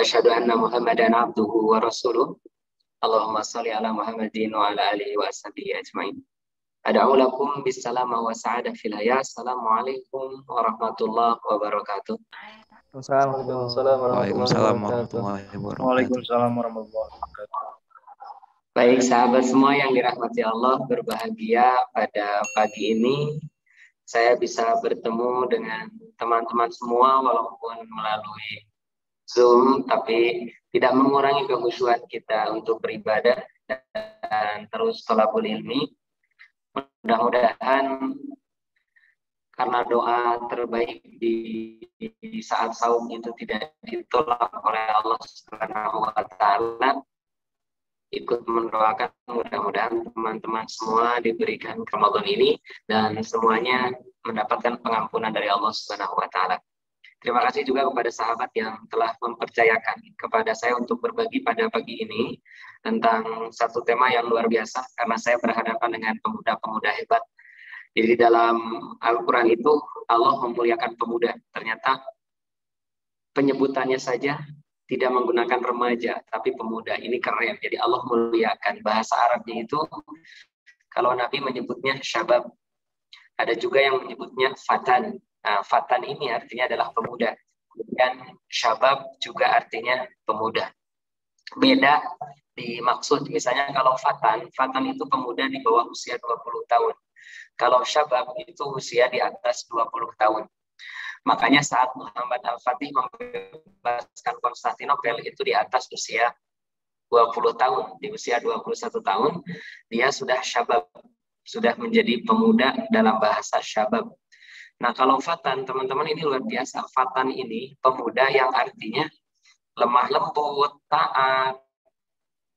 asyhadu anna Muhammadan abduhu wa rasuluh. Allahumma shalli ala Muhammadin wa ala alihi wa sahbihi ajmain. Ad'u lakum bisalama wa sa'adah fil hayat. Assalamualaikum warahmatullahi wabarakatuh. Waalaikumsalam warahmatullahi wabarakatuh. Waalaikumsalam warahmatullahi wabarakatuh. Baik sahabat semua yang dirahmati Allah, berbahagia pada pagi ini saya bisa bertemu dengan teman-teman semua walaupun melalui Zoom, tapi tidak mengurangi kekhusyuan kita untuk beribadah dan terus thalabul ilmi. Mudah-mudahan karena doa terbaik di saat saum itu tidak ditolak oleh Allah Subhanahu wa taala. Ikut mendoakan mudah-mudahan teman-teman semua diberikan Ramadan ini dan semuanya mendapatkan pengampunan dari Allah Subhanahu wa taala. Terima kasih juga kepada sahabat yang telah mempercayakan kepada saya untuk berbagi pada pagi ini tentang satu tema yang luar biasa karena saya berhadapan dengan pemuda-pemuda hebat. Jadi dalam Al-Quran itu Allah memuliakan pemuda. Ternyata penyebutannya saja tidak menggunakan remaja, tapi pemuda. Ini keren. Jadi Allah muliakan. Bahasa Arabnya itu, kalau Nabi menyebutnya syabab. Ada juga yang menyebutnya fatan. Nah, fatan ini artinya adalah pemuda. Dan syabab juga artinya pemuda. Beda di maksud. Misalnya kalau fatan itu pemuda di bawah usia 20 tahun. Kalau syabab itu usia di atas 20 tahun. Makanya saat Muhammad Al-Fatih membebaskan Konstantinopel itu di atas usia 20 tahun. Di usia 21 tahun, dia sudah syabab. Sudah menjadi pemuda dalam bahasa syabab. Nah kalau fatan, teman-teman ini luar biasa. Fatan ini pemuda yang artinya lemah lembut, taat,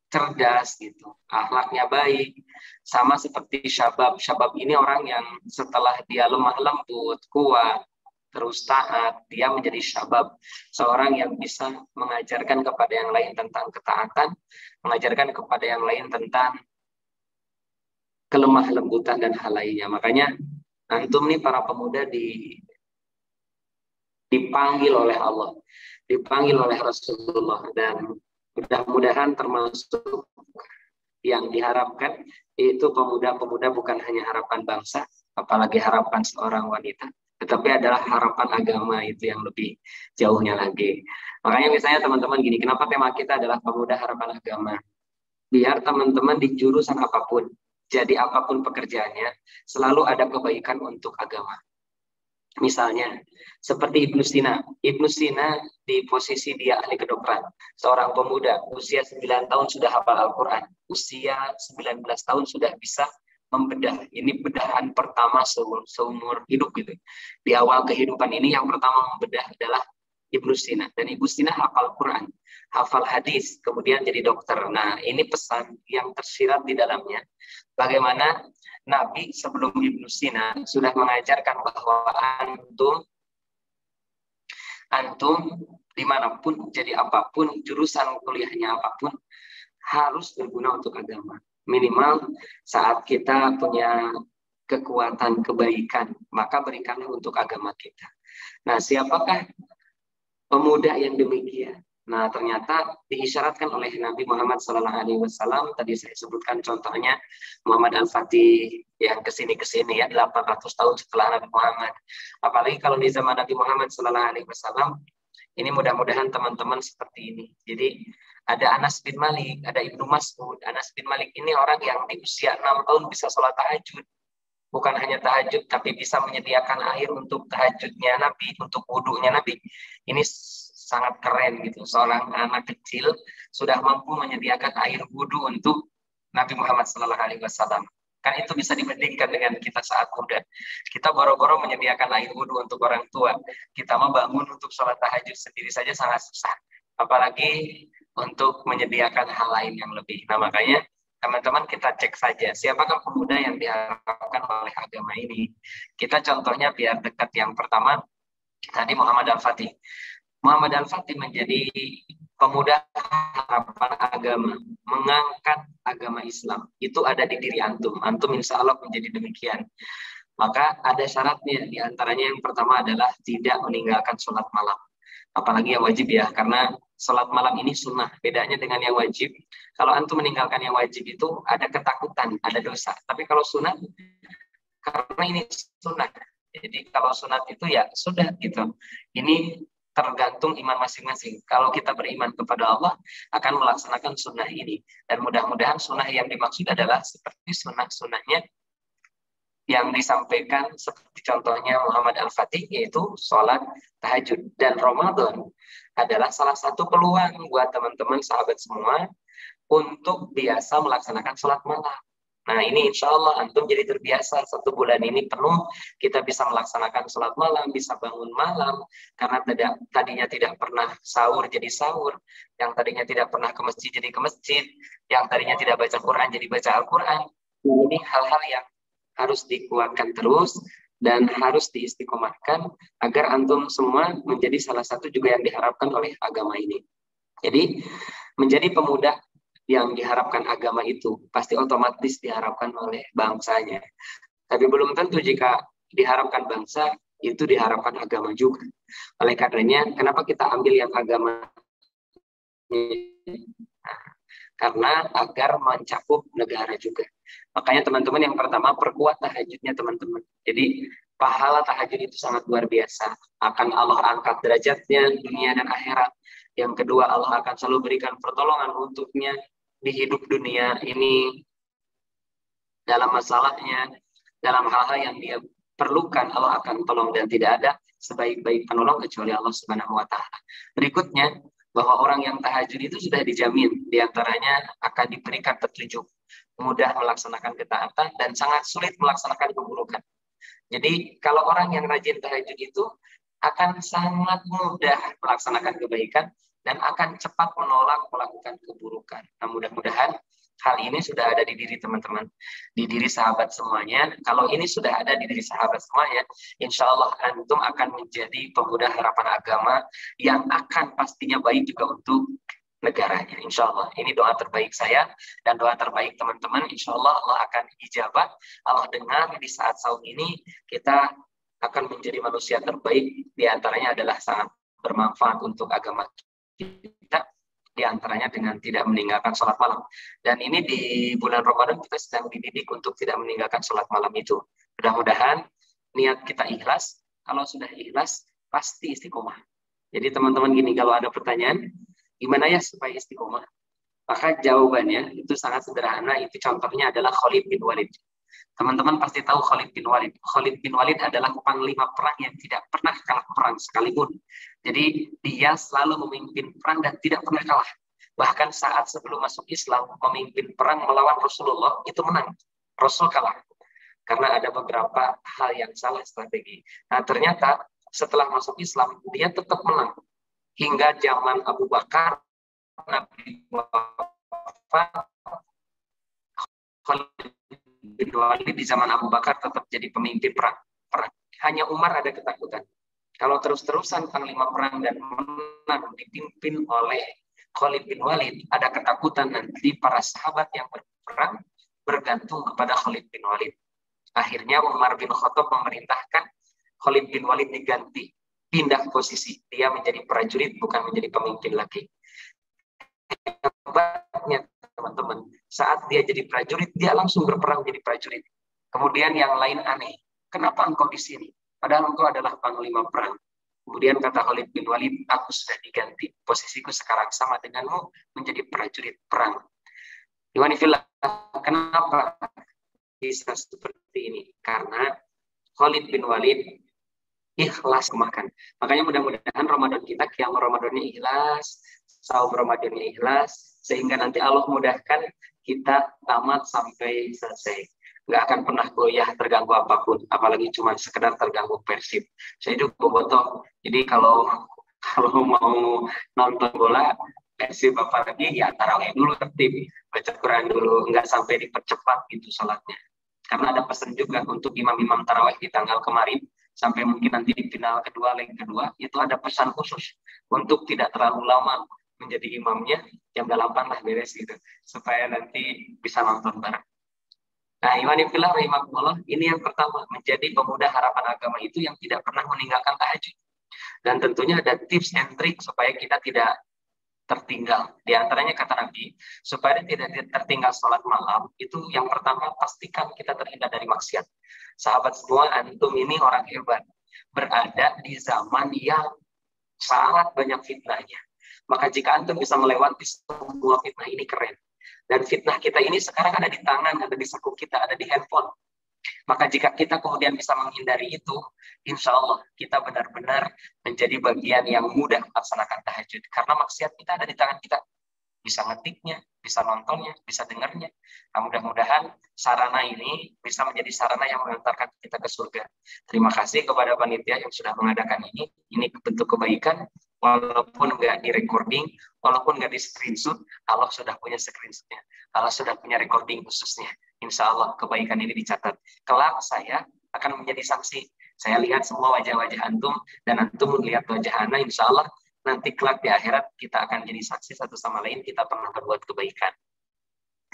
cerdas gitu, akhlaknya baik, sama seperti syabab. Syabab ini orang yang setelah dia lemah lembut, kuat, terus taat, dia menjadi syabab, seorang yang bisa mengajarkan kepada yang lain tentang ketaatan, mengajarkan kepada yang lain tentang kelemah lembutan dan hal lainnya. Makanya antum nih para pemuda dipanggil oleh Allah, dipanggil oleh Rasulullah, dan mudah-mudahan termasuk yang diharapkan itu pemuda-pemuda bukan hanya harapan bangsa, apalagi harapan seorang wanita, tetapi adalah harapan agama, itu yang lebih jauhnya lagi. Makanya misalnya teman-teman gini, kenapa tema kita adalah pemuda harapan agama? Biar teman-teman di jurusan apapun, jadi apapun pekerjaannya, selalu ada kebaikan untuk agama. Misalnya, seperti Ibnu Sina. Ibnu Sina di posisi dia ahli kedokteran. Seorang pemuda, usia 9 tahun sudah hafal Al-Quran. Usia 19 tahun sudah bisa membedah. Ini bedahan pertama seumur hidup gitu. Di awal kehidupan ini yang pertama membedah adalah Ibnu Sina. Dan Ibnu Sina hafal Quran, hafal hadis, kemudian jadi dokter. Nah, ini pesan yang tersirat di dalamnya. Bagaimana Nabi sebelum Ibnu Sina sudah mengajarkan bahwa antum dimanapun, jadi apapun, jurusan kuliahnya apapun, harus berguna untuk agama. Minimal saat kita punya kekuatan kebaikan, maka berikanlah untuk agama kita. Nah, siapakah pemuda yang demikian? Nah, ternyata diisyaratkan oleh Nabi Muhammad SAW. Tadi saya sebutkan contohnya Muhammad Al-Fatih yang kesini ya, 800 tahun setelah Nabi Muhammad. Apalagi kalau di zaman Nabi Muhammad SAW, ini mudah-mudahan teman-teman seperti ini. Jadi ada Anas bin Malik, ada Ibnu Mas'ud. Anas bin Malik ini orang yang di usia 6 tahun bisa sholat tahajud. Bukan hanya tahajud, tapi bisa menyediakan air untuk tahajudnya Nabi, untuk wudunya Nabi. Ini sangat keren gitu. Seorang anak kecil sudah mampu menyediakan air wudu untuk Nabi Muhammad SAW. Kan itu bisa dibandingkan dengan kita saat muda. Kita boro-boro menyediakan air wudu untuk orang tua. Kita mau bangun untuk sholat tahajud sendiri saja sangat susah. Apalagi untuk menyediakan hal lain yang lebih. Nah makanya teman-teman kita cek saja siapakah pemuda yang diharapkan oleh agama ini. Kita contohnya biar dekat. Yang pertama tadi Muhammad Al-Fatih. Muhammad Al-Fatih menjadi pemuda harapan agama, mengangkat agama Islam. Itu ada di diri antum. Antum insya Allah menjadi demikian. Maka ada syaratnya. Di antaranya yang pertama adalah tidak meninggalkan sholat malam. Apalagi yang wajib ya, karena Sholat malam ini sunnah, bedanya dengan yang wajib. Kalau antum meninggalkan yang wajib itu ada ketakutan, ada dosa. Tapi kalau sunat, karena ini sunnah. Jadi kalau sunat itu ya sudah gitu. Ini tergantung iman masing-masing. Kalau kita beriman kepada Allah, akan melaksanakan sunnah ini. Dan mudah-mudahan sunnah yang dimaksud adalah seperti sunnah-sunnahnya yang disampaikan, seperti contohnya Muhammad Al-Fatih, yaitu sholat tahajud. Dan Ramadan adalah salah satu peluang buat teman-teman sahabat semua untuk biasa melaksanakan sholat malam. Nah ini insya Allah antum jadi terbiasa 1 bulan ini penuh kita bisa melaksanakan sholat malam, bisa bangun malam, karena tadinya tidak pernah sahur jadi sahur, yang tadinya tidak pernah ke masjid jadi ke masjid, yang tadinya tidak baca Quran jadi baca Al-Quran. Ini hal-hal yang harus dikuatkan terus dan harus diistiqomahkan agar antum semua menjadi salah satu juga yang diharapkan oleh agama ini. Jadi menjadi pemuda yang diharapkan agama itu pasti otomatis diharapkan oleh bangsanya. Tapi belum tentu jika diharapkan bangsa itu diharapkan agama juga. Oleh karenanya, kenapa kita ambil yang agama? Karena agar mencakup negara juga. Makanya teman-teman yang pertama perkuat tahajudnya teman-teman. Jadi pahala tahajud itu sangat luar biasa. Akan Allah angkat derajatnya dunia dan akhirat. Yang kedua, Allah akan selalu berikan pertolongan untuknya di hidup dunia ini, dalam masalahnya, dalam hal-hal yang dia perlukan, Allah akan tolong dan tidak ada sebaik-baik penolong kecuali Allah Subhanahu wa Ta'ala. Berikutnya, bahwa orang yang tahajud itu sudah dijamin, diantaranya akan diberikan petunjuk, mudah melaksanakan ketaatan, dan sangat sulit melaksanakan keburukan. Jadi, kalau orang yang rajin tahajud itu akan sangat mudah melaksanakan kebaikan, dan akan cepat menolak melakukan keburukan. Nah, mudah-mudahan hal ini sudah ada di diri teman-teman, di diri sahabat semuanya. Kalau ini sudah ada di diri sahabat semuanya, insya Allah antum akan menjadi pemuda harapan agama yang akan pastinya baik juga untuk negaranya. Insya Allah, ini doa terbaik saya dan doa terbaik teman-teman. Insya Allah Allah akan ijabah, Allah dengar di saat saum ini kita akan menjadi manusia terbaik. Di antaranya adalah sangat bermanfaat untuk agama kita, diantaranya dengan tidak meninggalkan sholat malam. Dan ini di bulan Ramadan kita sedang dididik untuk tidak meninggalkan sholat malam itu. Mudah-mudahan niat kita ikhlas. Kalau sudah ikhlas, pasti istiqomah. Jadi teman-teman gini, kalau ada pertanyaan, gimana ya supaya istiqomah? Maka jawabannya itu sangat sederhana. Itu contohnya adalah Khalid bin Walid. Teman-teman pasti tahu Khalid bin Walid. Khalid bin Walid adalah panglima perang yang tidak pernah kalah perang sekalipun. Jadi dia selalu memimpin perang dan tidak pernah kalah. Bahkan saat sebelum masuk Islam, memimpin perang melawan Rasulullah itu menang. Rasul kalah. Karena ada beberapa hal yang salah strategi. Nah ternyata setelah masuk Islam, dia tetap menang. Hingga zaman Abu Bakar, Nabi wafat, Khalid bin Walid di zaman Abu Bakar tetap jadi pemimpin perang. Hanya Umar ada ketakutan. Kalau terus-terusan panglima perang dan menang dipimpin oleh Khalid bin Walid, ada ketakutan nanti para sahabat yang berperang bergantung kepada Khalid bin Walid. Akhirnya Umar bin Khattab memerintahkan Khalid bin Walid diganti, pindah posisi. Dia menjadi prajurit, bukan menjadi pemimpin lagi. Hebatnya teman-teman, saat dia jadi prajurit, dia langsung berperang jadi prajurit. Kemudian yang lain aneh, kenapa engkau di sini? Padahal engkau adalah panglima perang. Kemudian kata Khalid bin Walid, aku sudah diganti. Posisiku sekarang sama denganmu, menjadi prajurit perang. Iwanifillah, kenapa bisa seperti ini? Karena Khalid bin Walid ikhlas kemakan. Makanya mudah-mudahan Ramadan kita, qiyam Ramadannya ikhlas, saum Ramadannya ikhlas, sehingga nanti Allah mudahkan kita tamat sampai selesai. Nggak akan pernah goyah terganggu apapun, apalagi cuma sekedar terganggu Persib. Saya itu bobotoh. Jadi kalau mau nonton bola Persib apalagi ya tarawih dulu tertib, baca Quran dulu, nggak sampai dipercepat gitu salatnya. Karena ada pesan juga untuk imam-imam tarawih di tanggal kemarin sampai mungkin nanti di final kedua, leg kedua, itu ada pesan khusus untuk tidak terlalu lama menjadi imamnya, jam 8 lah beres gitu, supaya nanti bisa nonton bareng. Nah, imanillah rahimakumullah, ini yang pertama, menjadi pemuda harapan agama itu yang tidak pernah meninggalkan tahajud. Dan tentunya ada tips and trik supaya kita tidak tertinggal. Di antaranya kata Nabi, supaya tidak tertinggal sholat malam, itu yang pertama pastikan kita terhindar dari maksiat. Sahabat semua, antum ini orang hebat. Berada di zaman yang sangat banyak fitnahnya. Maka jika antum bisa melewati semua fitnah ini, keren. Dan fitnah kita ini sekarang ada di tangan, ada di saku kita, ada di handphone. Maka jika kita kemudian bisa menghindari itu, insya Allah kita benar-benar menjadi bagian yang mudah melaksanakan tahajud. Karena maksiat kita ada di tangan kita. Bisa ngetiknya, bisa nontonnya, bisa dengarnya. Nah, mudah-mudahan sarana ini bisa menjadi sarana yang mengantarkan kita ke surga. Terima kasih kepada panitia yang sudah mengadakan ini. Ini bentuk kebaikan, walaupun nggak di recording, walaupun nggak di screenshot, Allah sudah punya screenshotnya. Allah sudah punya recording khususnya. Insya Allah kebaikan ini dicatat. Kelak saya akan menjadi saksi. Saya lihat semua wajah-wajah antum, dan antum melihat wajah ana, insya Allah nanti kelak di akhirat kita akan jadi saksi satu sama lain kita pernah berbuat kebaikan.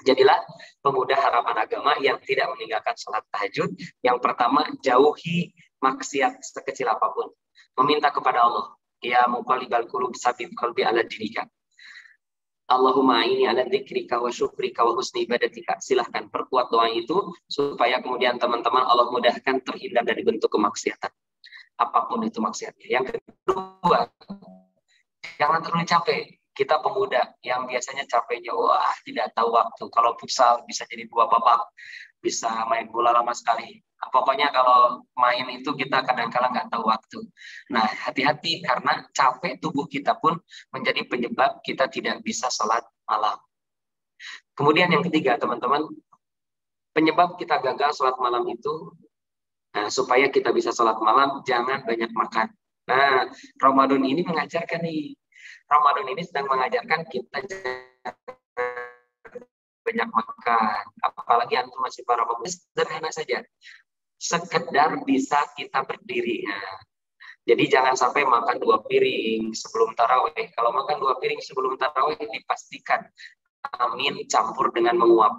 Jadilah pemuda harapan agama yang tidak meninggalkan sholat tahajud. Yang pertama, jauhi maksiat sekecil apapun. Meminta kepada Allah, ya muqallibal qulub tsabit qalbi ala dinika. Allahumma ini ala dzikrika wa syukrika wa husni ibadatika. Silahkan perkuat doa itu supaya kemudian teman-teman Allah mudahkan terhindar dari bentuk kemaksiatan. Apapun itu maksiatnya. Yang kedua, jangan terlalu capek. Kita pemuda yang biasanya capeknya, wah tidak tahu waktu. Kalau futsal bisa jadi 2 babak, bisa main bola lama sekali. Pokoknya kalau main itu kita kadang-kala nggak tahu waktu. Nah, hati-hati karena capek tubuh kita pun menjadi penyebab kita tidak bisa sholat malam. Kemudian yang ketiga, teman-teman, penyebab kita gagal sholat malam itu, nah, supaya kita bisa sholat malam, jangan banyak makan. Nah, Ramadan ini mengajarkan nih. Ramadan ini sedang mengajarkan kita banyak makan. Apalagi antum masih para pemuda, sederhana saja. Sekedar bisa kita berdiri. Nah, jadi jangan sampai makan 2 piring sebelum tarawih. Kalau makan 2 piring sebelum tarawih, dipastikan amin campur dengan menguap.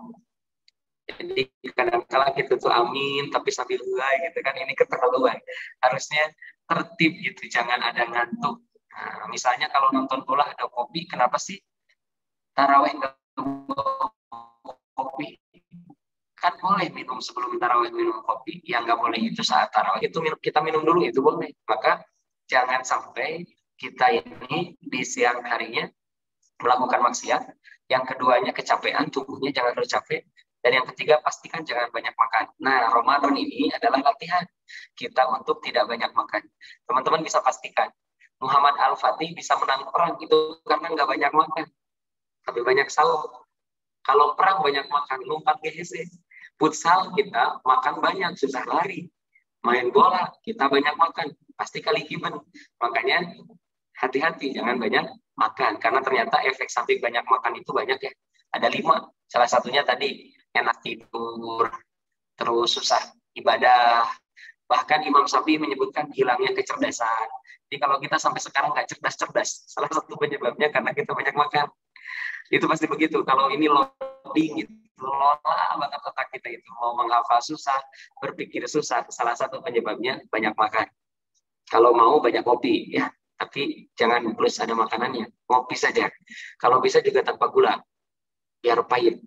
Jadi kadang-kala kita tuh amin tapi sambil hulai gitu kan, ini keterlaluan. Harusnya tertib gitu, jangan ada ngantuk. Nah, misalnya kalau nonton bola ada kopi, kenapa sih tarawih nggak kopi? Kan boleh minum sebelum tarawih, minum kopi. Yang nggak boleh itu saat tarawih itu kita minum dulu, itu boleh. Maka jangan sampai kita ini di siang harinya melakukan maksiat. Yang keduanya kecapean, tubuhnya jangan terlalu capek. Dan yang ketiga, pastikan jangan banyak makan. Nah, Ramadan ini adalah latihan kita untuk tidak banyak makan. Teman-teman bisa pastikan, Muhammad Al-Fatih bisa menang perang itu karena nggak banyak makan, tapi banyak sahur. Kalau perang banyak makan, lompat GHC. Futsal kita makan banyak, susah lari. Main bola, kita banyak makan, pasti kali given. Makanya hati-hati, jangan banyak makan. Karena ternyata efek samping banyak makan itu banyak ya. Ada 5. Salah satunya tadi, enak tidur, terus susah ibadah. Bahkan Imam Syafi'i menyebutkan hilangnya kecerdasan. Jadi kalau kita sampai sekarang nggak cerdas-cerdas, salah satu penyebabnya karena kita banyak makan. Itu pasti begitu. Kalau ini loading, gitu, lola banget otak kita itu. Mau menghafal susah, berpikir susah. Salah satu penyebabnya banyak makan. Kalau mau banyak kopi, ya. Tapi jangan plus ada makanannya. Ngopi saja. Kalau bisa juga tanpa gula. Biar pahit.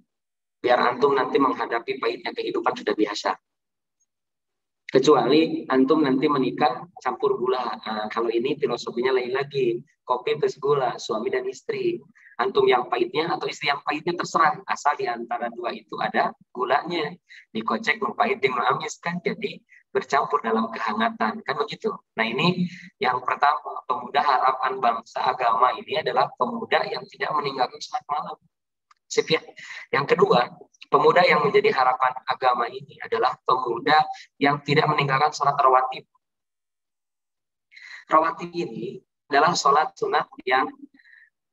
Biar antum nanti menghadapi pahitnya kehidupan sudah biasa. Kecuali antum nanti menikah campur gula. Nah, kalau ini filosofinya lain lagi. Kopi plus gula, suami dan istri. Antum yang pahitnya atau istri yang pahitnya terserah. Asal di antara 2 itu ada gulanya. Dikocek, pahit, amis kan. Jadi bercampur dalam kehangatan. Kan begitu. Nah ini yang pertama. Pemuda harapan bangsa agama ini adalah pemuda yang tidak meninggalkan sholat malam. Sip ya. Yang kedua, pemuda yang menjadi harapan agama ini adalah pemuda yang tidak meninggalkan sholat rawatib. Rawatib ini adalah sholat sunat yang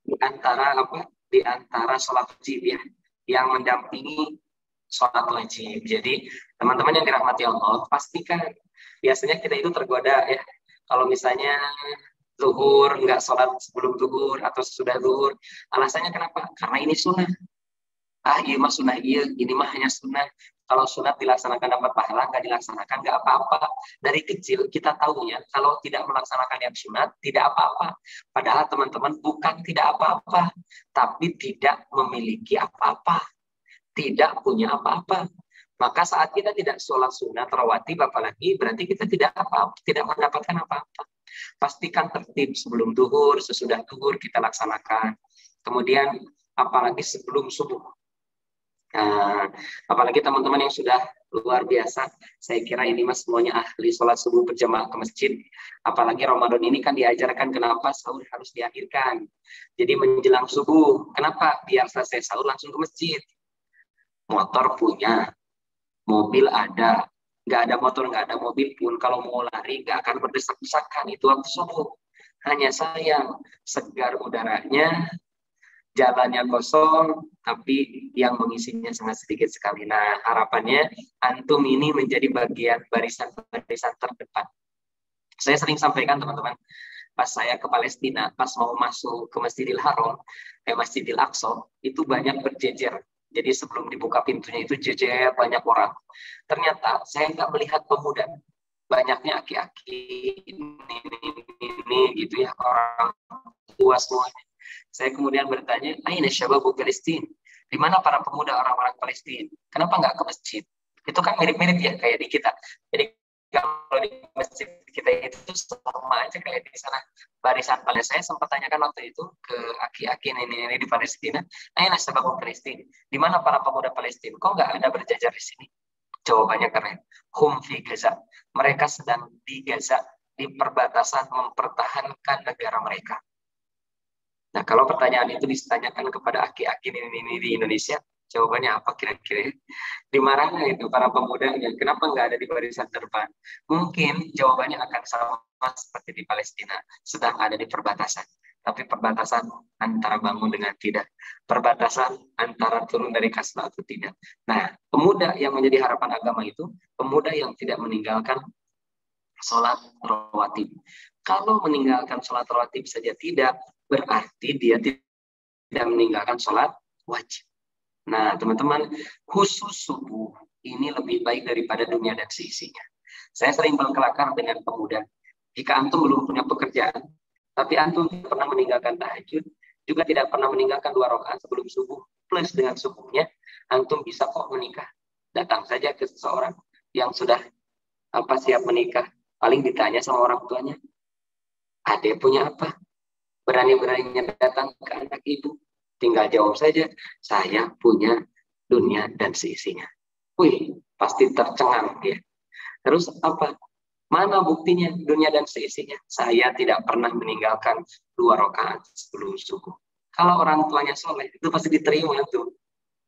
di antara sholat wajib ya, yang mendampingi sholat wajib. Jadi teman-teman yang dirahmati Allah, pastikan biasanya kita itu tergoda ya. Kalau misalnya zuhur, nggak sholat sebelum zuhur atau sesudah zuhur. Alasannya kenapa? Karena ini sunnah. Iya mah sunnah, iya, ini mah hanya sunnah. Kalau sunat dilaksanakan dapat pahala, nggak dilaksanakan nggak apa-apa. Dari kecil kita tahunya kalau tidak melaksanakan yang sunat tidak apa-apa. Padahal teman-teman bukan tidak apa-apa, tapi tidak memiliki apa-apa, tidak punya apa-apa. Maka saat kita tidak sholat sunat rawatib apalagi berarti kita tidak apa-apa, tidak mendapatkan apa-apa. Pastikan tertib sebelum duhur, sesudah duhur kita laksanakan. Kemudian apalagi sebelum subuh. Nah, apalagi teman-teman yang sudah luar biasa, saya kira ini mas semuanya ahli sholat subuh berjamaah ke masjid. Apalagi Ramadan ini kan diajarkan kenapa sahur harus diakhirkan. Jadi menjelang subuh, kenapa? Biar selesai sahur langsung ke masjid. Motor punya, mobil ada, nggak ada motor, nggak ada mobil pun, kalau mau lari nggak akan berdesak-desakan, itu waktu subuh. Hanya sayang, segar udaranya, jalannya kosong, tapi yang mengisinya sangat sedikit sekali. Nah, harapannya antum ini menjadi bagian barisan-barisan terdepan. Saya sering sampaikan teman-teman, pas saya ke Palestina, pas mau masuk ke Masjidil Haram, Masjidil Aqsa, itu banyak berjejer. Jadi sebelum dibuka pintunya itu jejer banyak orang. Ternyata saya nggak melihat pemuda, banyaknya aki-aki ini gitu ya, orang tua semuanya. Saya kemudian bertanya, aina syababu Palestina? Di mana para pemuda orang-orang Palestina? Kenapa nggak ke masjid? Itu kan mirip-mirip ya kayak di kita. Jadi kalau di masjid kita itu sama aja kayak di sana. Barisan Palestina, saya sempat tanyakan waktu itu ke aki-aki ini di Palestina, aina syababu Palestina? Di mana para pemuda Palestina? Kok nggak ada berjajar di sini? Jawabannya keren. Hum fi Gaza. Mereka sedang di Gaza, di perbatasan mempertahankan negara mereka. Nah, kalau pertanyaan itu ditanyakan kepada aki-aki ini di Indonesia, jawabannya apa kira-kira? Di mana itu para pemudanya? Kenapa nggak ada di barisan depan? Mungkin jawabannya akan sama seperti di Palestina, sedang ada di perbatasan. Tapi perbatasan antara bangun dengan tidak. Perbatasan antara turun dari kasta atau tidak. Nah, pemuda yang menjadi harapan agama itu, pemuda yang tidak meninggalkan sholat rawatib. Kalau meninggalkan sholat rawatib saja tidak, berarti dia tidak meninggalkan sholat wajib. Nah, teman-teman, khusus subuh ini lebih baik daripada dunia dan seisinya. Saya sering berkelakar dengan pemuda. Jika antum belum punya pekerjaan, tapi antum pernah meninggalkan tahajud, juga tidak pernah meninggalkan 2 rakaat sebelum subuh, plus dengan subuhnya, antum bisa kok menikah. Datang saja ke seseorang yang sudah siap menikah. Paling ditanya sama orang tuanya, adek punya apa? Berani-beraninya datang ke anak ibu. Tinggal jawab saja, saya punya dunia dan seisinya. Wih, pasti tercengang ya. Terus apa? Mana buktinya dunia dan seisinya? Saya tidak pernah meninggalkan 2 rakaat sebelum subuh. Kalau orang tuanya soleh, itu pasti diterima tuh.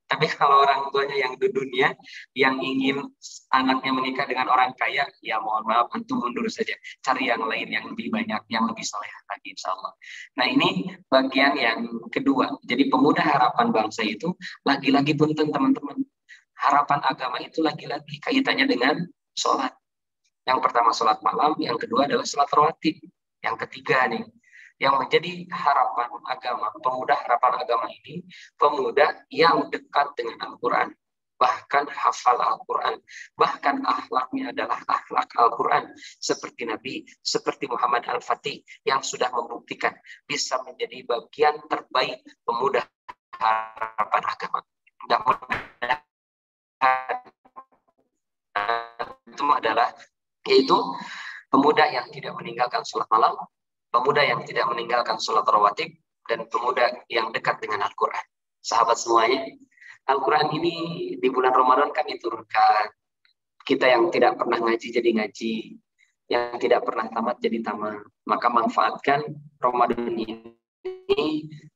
Tapi kalau orang tuanya yang di dunia, yang ingin anaknya menikah dengan orang kaya, ya mohon maaf, antum mundur saja. Cari yang lain yang lebih banyak, yang lebih soleh lagi, insya Allah. Nah, ini bagian yang kedua. Jadi pemuda harapan bangsa itu, lagi-lagi punten teman-teman. Harapan agama itu lagi-lagi kaitannya dengan sholat. Yang pertama sholat malam, yang kedua adalah sholat rawatib. Yang ketiga nih, yang menjadi harapan agama, pemuda harapan agama ini, pemuda yang dekat dengan Al-Quran, bahkan hafal Al-Quran, bahkan akhlaknya adalah akhlak Al-Quran, seperti Nabi, seperti Muhammad Al-Fatih, yang sudah membuktikan bisa menjadi bagian terbaik pemuda harapan agama. Mudah-mudahan itu adalah, yaitu pemuda yang tidak meninggalkan sholat malam, pemuda yang tidak meninggalkan sholat rawatib, dan pemuda yang dekat dengan Al-Quran. Sahabat semuanya, Al-Quran ini di bulan Ramadan kan diturunkan. Kita yang tidak pernah ngaji jadi ngaji, yang tidak pernah tamat jadi tamat. Maka manfaatkan Ramadan ini,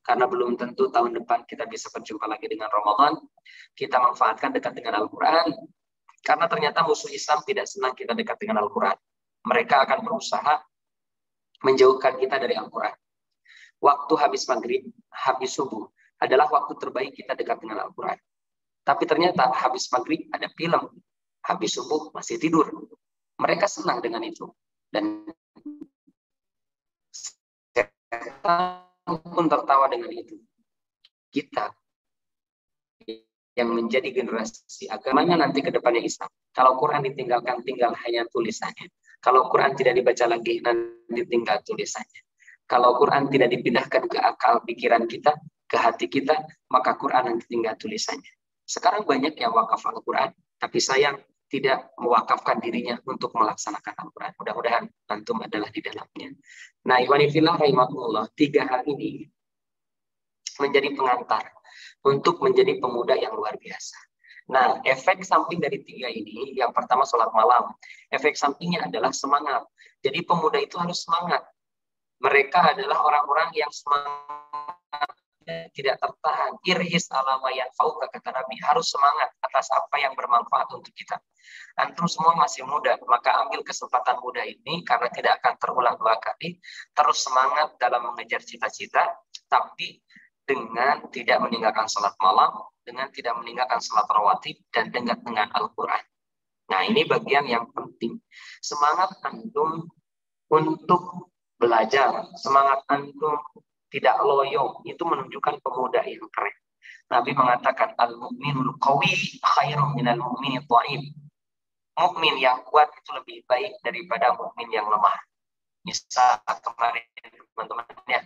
karena belum tentu tahun depan kita bisa berjumpa lagi dengan Ramadan. Kita manfaatkan dekat dengan Al-Quran, karena ternyata musuh Islam tidak senang kita dekat dengan Al-Quran. Mereka akan berusaha menjauhkan kita dari Al-Quran. Waktu habis maghrib, habis subuh adalah waktu terbaik kita dekat dengan Al-Quran. Tapi ternyata habis maghrib ada film, habis subuh masih tidur. Mereka senang dengan itu. Dan setan pun tertawa dengan itu. Kita yang menjadi generasi agamanya nanti ke depannya Islam. Kalau Quran ditinggalkan, tinggal hanya tulisannya. Kalau Quran tidak dibaca lagi, nanti tinggal tulisannya. Kalau Quran tidak dipindahkan ke akal pikiran kita, ke hati kita, maka Quran nanti tinggal tulisannya. Sekarang banyak yang wakaf Al-Quran, tapi sayang tidak mewakafkan dirinya untuk melaksanakan Al-Quran. Mudah-mudahan antum adalah di dalamnya. Nah, ikhwani fillah rahimakumullah, 3 hal ini menjadi pengantar untuk menjadi pemuda yang luar biasa. Nah, efek samping dari 3 ini, yang pertama sholat malam. Efek sampingnya adalah semangat. Jadi pemuda itu harus semangat. Mereka adalah orang-orang yang semangat, tidak tertahan. Irhis alama yang fauka, kata Nabi, harus semangat atas apa yang bermanfaat untuk kita. Antum semua masih muda, maka ambil kesempatan muda ini karena tidak akan terulang 2 kali. Terus semangat dalam mengejar cita-cita, tapi dengan tidak meninggalkan salat malam, dengan tidak meninggalkan salat rawatib, dan dengan Al-Quran. Nah, ini bagian yang penting. Semangat antum untuk belajar, semangat antum tidak loyo, itu menunjukkan pemuda yang keren. Nabi mengatakan, al-mu'minul qawi khairun minal mu'minid dha'if. Mukmin yang kuat itu lebih baik daripada mukmin yang lemah. Misal kemarin teman-teman ya,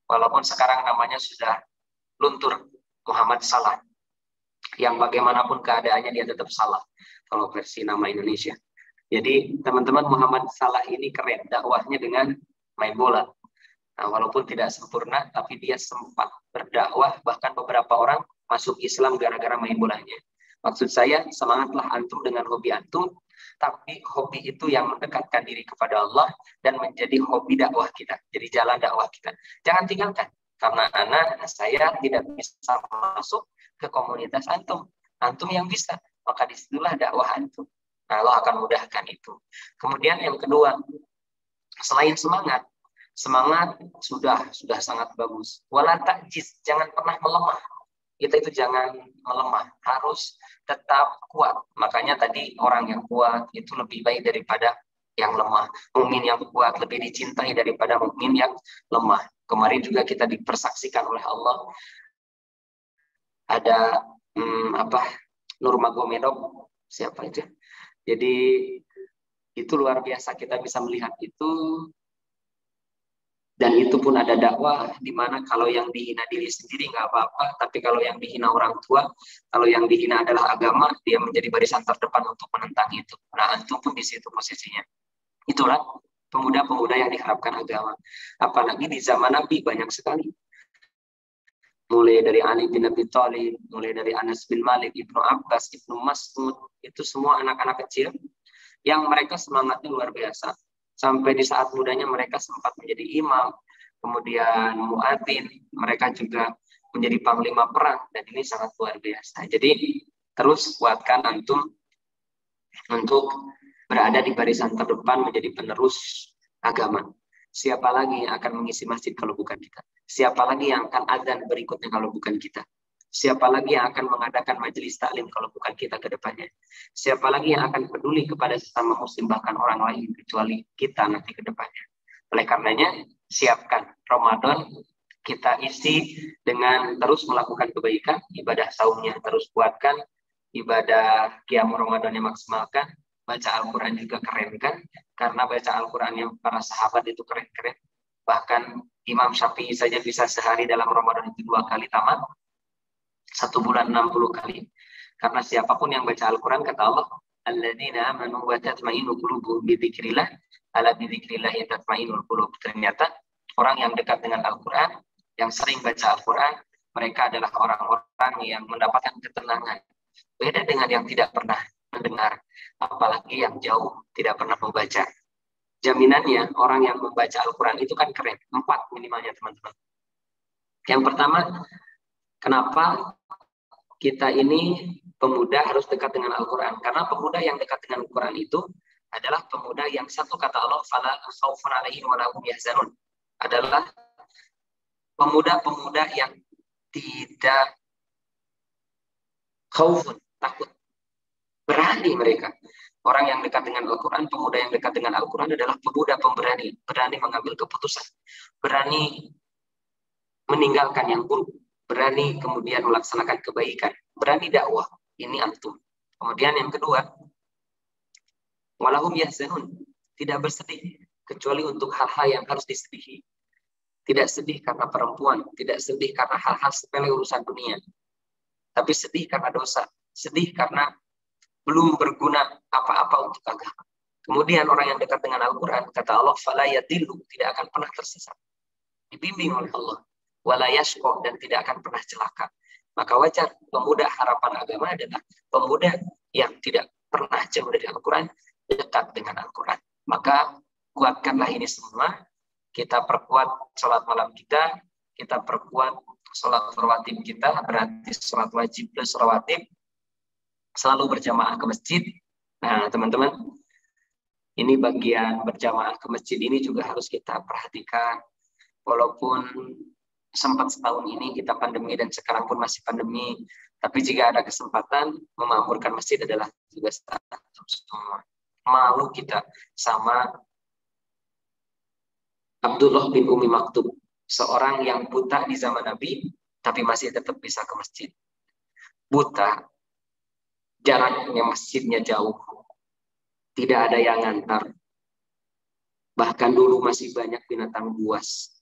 walaupun sekarang namanya sudah luntur, Muhammad Salah, yang bagaimanapun keadaannya dia tetap salah kalau versi nama Indonesia. Jadi teman-teman, Muhammad Salah ini keren dakwahnya dengan main bola. Nah, walaupun tidak sempurna, tapi dia sempat berdakwah, bahkan beberapa orang masuk Islam gara-gara main bolanya. Maksud saya, semangatlah antum dengan hobi antum, tapi hobi itu yang mendekatkan diri kepada Allah dan menjadi hobi dakwah kita, jadi jalan dakwah kita. Jangan tinggalkan, karena saya tidak bisa masuk ke komunitas antum. Antum yang bisa, maka disitulah dakwah antum. Nah, Allah akan mudahkan itu. Kemudian yang kedua, selain semangat sudah sangat bagus. Wala ta'jiz, jangan pernah melemah. Kita itu jangan melemah, harus tetap kuat. Makanya tadi orang yang kuat itu lebih baik daripada yang lemah. Mukmin yang kuat lebih dicintai daripada mukmin yang lemah. Kemarin juga kita dipersaksikan oleh Allah. Ada Nur Magomedov, siapa itu? Jadi itu luar biasa, kita bisa melihat itu. Dan itu pun ada dakwah, di mana kalau yang dihina diri sendiri nggak apa-apa, tapi kalau yang dihina orang tua, kalau yang dihina adalah agama, dia menjadi barisan terdepan untuk menentang itu. Nah, antum pun di situ posisinya. Itulah pemuda-pemuda yang diharapkan agama. Apalagi di zaman Nabi banyak sekali. Mulai dari Ali bin Abi Thalib, mulai dari Anas bin Malik, Ibnu Abbas, Ibnu Mas'ud, itu semua anak-anak kecil yang mereka semangatnya luar biasa. Sampai di saat mudanya mereka sempat menjadi imam, kemudian muadzin, mereka juga menjadi panglima perang, dan ini sangat luar biasa. Jadi terus kuatkan antum untuk berada di barisan terdepan menjadi penerus agama. Siapa lagi yang akan mengisi masjid kalau bukan kita? Siapa lagi yang akan adzan berikutnya kalau bukan kita? Siapa lagi yang akan mengadakan majelis taklim kalau bukan kita ke depannya? Siapa lagi yang akan peduli kepada sesama muslim bahkan orang lain kecuali kita nanti ke depannya? Oleh karenanya, siapkan Ramadan, kita isi dengan terus melakukan kebaikan, ibadah saumnya terus kuatkan, ibadah qiyam Ramadannya maksimalkan, baca Al-Quran juga keren kan? Karena baca Al-Quran yang para sahabat itu keren-keren. Bahkan Imam Syafi'i saja bisa sehari dalam Ramadan itu 2 kali tamat. 1 bulan 60 kali. Karena siapapun yang baca Al-Quran, kata Allah, alladzina amanu wa tatma'innu qulubuhum bi dzikrillah, ala bi dzikrillah tatma'innul qulub. Ternyata orang yang dekat dengan Al-Quran, yang sering baca Al-Quran, mereka adalah orang-orang yang mendapatkan ketenangan. Beda dengan yang tidak pernah mendengar, apalagi yang jauh tidak pernah membaca. Jaminannya orang yang membaca Al-Quran itu kan keren. 4 minimalnya, teman-teman. Yang pertama, kenapa kita ini pemuda harus dekat dengan Al-Quran? Karena pemuda yang dekat dengan Al-Quran itu adalah pemuda yang satu kata Allah, fala khaufun 'alaihim wa la hum yahzanun. Adalah pemuda-pemuda yang tidak khaufun, takut. Berani mereka. Orang yang dekat dengan Al-Quran, pemuda yang dekat dengan Al-Quran adalah pemuda pemberani. Berani mengambil keputusan. Berani meninggalkan yang buruk. Berani kemudian melaksanakan kebaikan. berani dakwah. Ini antum. Kemudian yang kedua, walahum yahzanun, tidak bersedih kecuali untuk hal-hal yang harus disedihi. Tidak sedih karena perempuan, tidak sedih karena hal-hal sepele urusan dunia, tapi sedih karena dosa, sedih karena belum berguna apa-apa untuk agama. Kemudian orang yang dekat dengan Al-Quran, kata Allah, fala yadillu, tidak akan pernah tersesat, dibimbing oleh Allah, wala yashqa, dan tidak akan pernah celaka. Maka wajar pemuda harapan agama adalah pemuda yang tidak pernah jauh dari Al-Quran, dekat dengan Al-Quran. Maka kuatkanlah ini semua. Kita perkuat sholat malam kita perkuat sholat rawatib kita, berarti sholat wajib plus rawatib, selalu berjamaah ke masjid. Nah teman-teman, ini bagian berjamaah ke masjid ini juga harus kita perhatikan. Walaupun sempat setahun ini kita pandemi dan sekarang pun masih pandemi, tapi jika ada kesempatan memakmurkan masjid adalah tugas semua. Malu kita sama Abdullah bin Umi Maktub, seorang yang buta di zaman Nabi, tapi masih tetap bisa ke masjid. Buta, jaraknya masjidnya jauh, tidak ada yang ngantar. Bahkan dulu masih banyak binatang buas.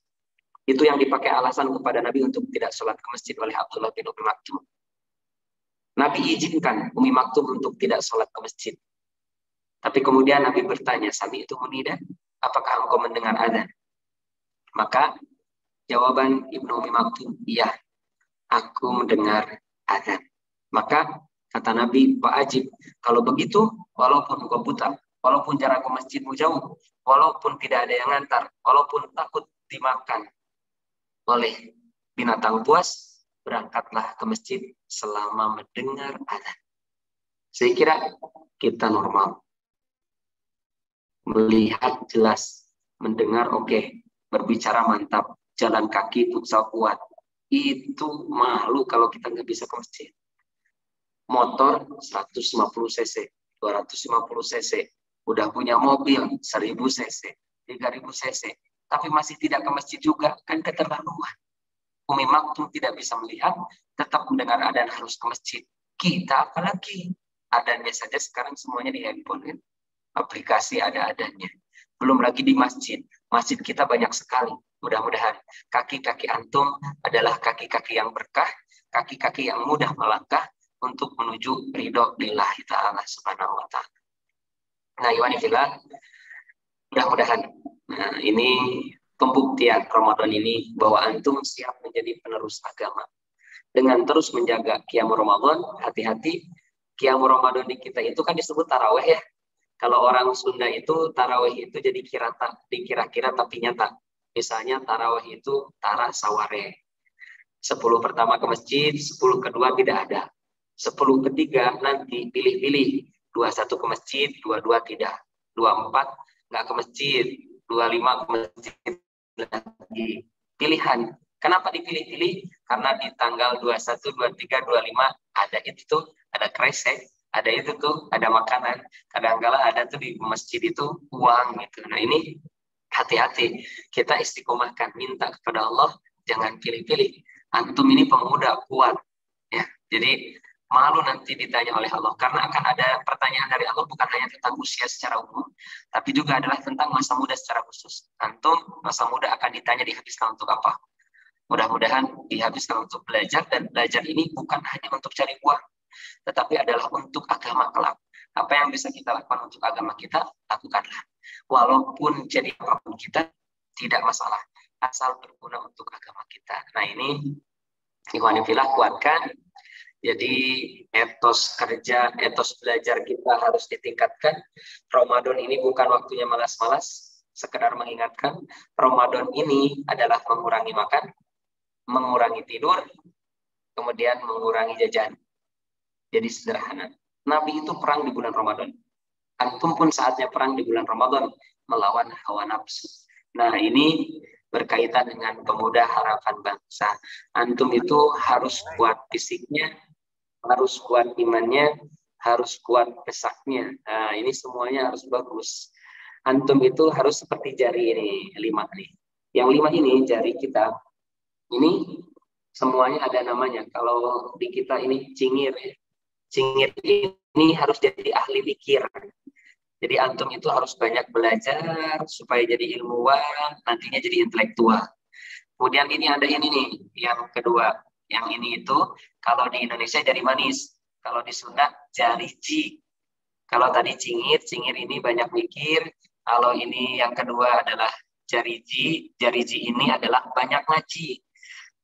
Itu yang dipakai alasan kepada Nabi untuk tidak sholat ke masjid oleh Abdullah bin Umi Maktub. Nabi izinkan Umi Maktub untuk tidak sholat ke masjid. Tapi kemudian Nabi bertanya, Sami itu munida, apakah engkau mendengar adzan? Maka jawaban Ibnu Umi Maktub, iya, aku mendengar adzan. Maka kata Nabi, Pak Ajib, kalau begitu, walaupun engkau buta, walaupun jarak ke masjidmu jauh, walaupun tidak ada yang ngantar, walaupun takut dimakan oleh binatang buas, berangkatlah ke masjid selama mendengar adzan. Saya kira kita normal. Melihat jelas, mendengar oke, berbicara mantap, jalan kaki futsal kuat. Itu malu kalau kita nggak bisa ke masjid. Motor 150 cc, 250 cc, udah punya mobil 1000 cc, 3000 cc, tapi masih tidak ke masjid juga, kan keterlaluan. Umi Maktub tidak bisa melihat, tetap mendengar adzan harus ke masjid. Kita apalagi, adzannya saja sekarang semuanya di handphone, kan? Aplikasi ada adzannya. Belum lagi di masjid. Masjid kita banyak sekali. Mudah-mudahan kaki-kaki antum adalah kaki-kaki yang berkah, kaki-kaki yang mudah melangkah untuk menuju ridho lillahi ta'ala subhanahu wa ta'ala. Nah, iwani fillah, mudah-mudahan ini pembuktian Ramadan ini bahwa antum siap menjadi penerus agama. Dengan terus menjaga qiyam Ramadan, hati-hati, qiyam Ramadan di kita itu kan disebut tarawih ya. Kalau orang Sunda itu tarawih itu jadi dikira-kira tapi nyata. Misalnya tarawih itu tara saware. 10 pertama ke masjid, 10 kedua tidak ada. 10 ketiga nanti pilih-pilih. 21 ke masjid, 22 tidak. 24 nggak ke masjid, 25 ke masjid lagi. Pilihan. Kenapa dipilih-pilih? Karena di tanggal 21, 23, 25 ada itu tuh, ada kresek. Ada itu tuh, ada makanan. Kadang-kala ada tuh di masjid itu uang gitu. Nah ini hati-hati. Kita istiqomahkan, minta kepada Allah, jangan pilih-pilih. Antum ini pemuda kuat. Ya, jadi malu nanti ditanya oleh Allah. Karena akan ada pertanyaan dari Allah bukan hanya tentang usia secara umum, tapi juga adalah tentang masa muda secara khusus. Antum masa muda akan ditanya dihabiskan untuk apa? Mudah-mudahan dihabiskan untuk belajar, dan belajar ini bukan hanya untuk cari uang, tetapi adalah untuk agama kelak. Apa yang bisa kita lakukan untuk agama kita, lakukanlah. Walaupun jadi apapun kita, tidak masalah. Asal berguna untuk agama kita. Nah ini, ikhwan fillah, kuatkan. Jadi etos kerja, etos belajar kita harus ditingkatkan. Ramadan ini bukan waktunya malas-malas. Sekedar mengingatkan, Ramadan ini adalah mengurangi makan, mengurangi tidur, kemudian mengurangi jajan. Jadi sederhana. Nabi itu perang di bulan Ramadan. Antum pun saatnya perang di bulan Ramadan melawan hawa nafsu. Nah ini berkaitan dengan pemuda harapan bangsa. Antum itu harus kuat fisiknya, harus kuat imannya, harus kuat pesaknya. Nah ini semuanya harus bagus. Antum itu harus seperti jari ini, 5 nih. Yang 5 ini jari kita, ini Semuanya ada namanya. Kalau di kita ini cingir, ya. Cingir ini harus jadi ahli mikir. Jadi antum itu harus banyak belajar supaya jadi ilmuwan, nantinya jadi intelektual. Kemudian ini ada ini nih, yang kedua. Yang ini itu kalau di Indonesia jari manis. Kalau di Sunda jari ji. Kalau tadi cingir, cingir ini banyak mikir. Kalau ini yang kedua adalah jari ji ini adalah banyak ngaji.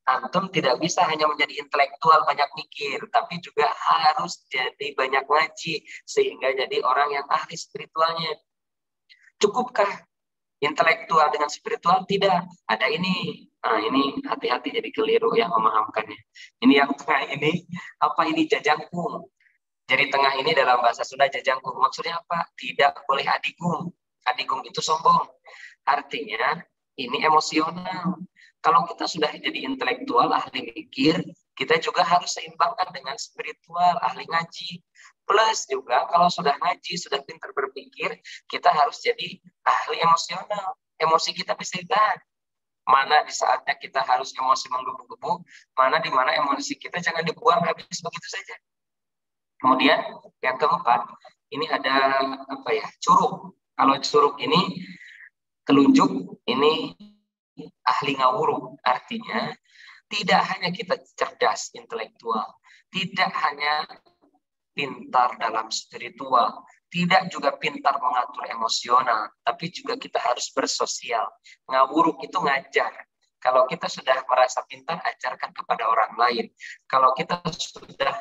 Antum tidak bisa hanya menjadi intelektual banyak mikir, tapi juga harus jadi banyak ngaji sehingga jadi orang yang ahli spiritualnya. Cukupkah intelektual dengan spiritual? Tidak. Ada ini. Nah, ini hati-hati jadi keliru yang memahamkannya. Ini yang tengah ini, apa ini jajangkung? Jadi tengah ini dalam bahasa Sunda jajangkung. Maksudnya apa? Tidak boleh adigung. Adigung itu sombong. Artinya ini emosional. Kalau kita sudah jadi intelektual, ahli mikir, kita juga harus seimbangkan dengan spiritual, ahli ngaji. Plus juga kalau sudah ngaji, sudah pintar berpikir, kita harus jadi ahli emosional. Emosi kita bisa ditahan. Mana di saatnya kita harus emosi menggebu-gebu, mana di mana emosi kita jangan dibuang habis begitu saja. Kemudian yang keempat, ini ada apa ya? Curug. Kalau curug ini telunjuk, ini ahli ngawurung. Artinya tidak hanya kita cerdas intelektual, tidak hanya pintar dalam spiritual, tidak juga pintar mengatur emosional, tapi juga kita harus bersosial. Ngawurung itu ngajar. Kalau kita sudah merasa pintar, ajarkan kepada orang lain. Kalau kita sudah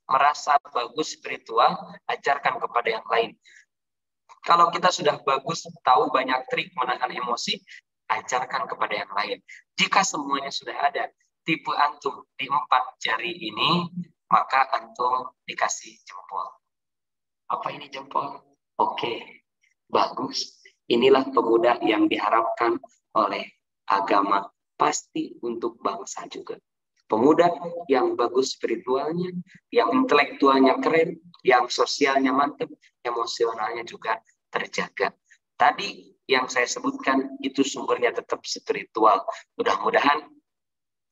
merasa bagus spiritual, ajarkan kepada yang lain. Kalau kita sudah bagus, tahu banyak trik menahan emosi, ajarkan kepada yang lain. Jika semuanya sudah ada, tipe antum di 4 jari ini, maka antum dikasih jempol. Apa ini jempol? Oke, bagus. Inilah pemuda yang diharapkan oleh agama. Pasti untuk bangsa juga. Pemuda yang bagus spiritualnya, yang intelektualnya keren, yang sosialnya mantap, emosionalnya juga terjaga. Tadi yang saya sebutkan itu sumbernya tetap spiritual. Mudah-mudahan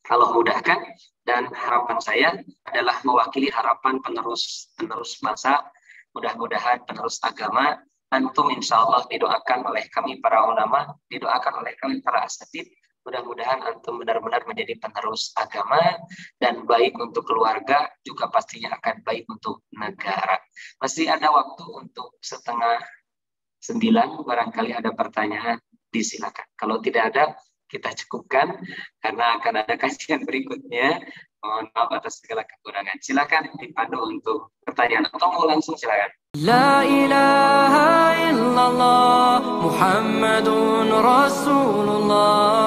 Allah mudahkan, dan harapan saya adalah mewakili harapan penerus bangsa. Mudah-mudahan penerus agama. Antum insya Allah didoakan oleh kami para ulama, didoakan oleh kami para asatid. Mudah-mudahan antum benar-benar menjadi penerus agama, dan baik untuk keluarga, juga pastinya akan baik untuk negara. Masih ada waktu untuk 8:30, barangkali ada pertanyaan, disilakan. Kalau tidak ada, kita cukupkan, karena akan ada kajian berikutnya. Mohon maaf atas segala kekurangan. Silakan dipandu untuk pertanyaan, atau mau langsung silakan. La ilaha illallah Muhammadun Rasulullah.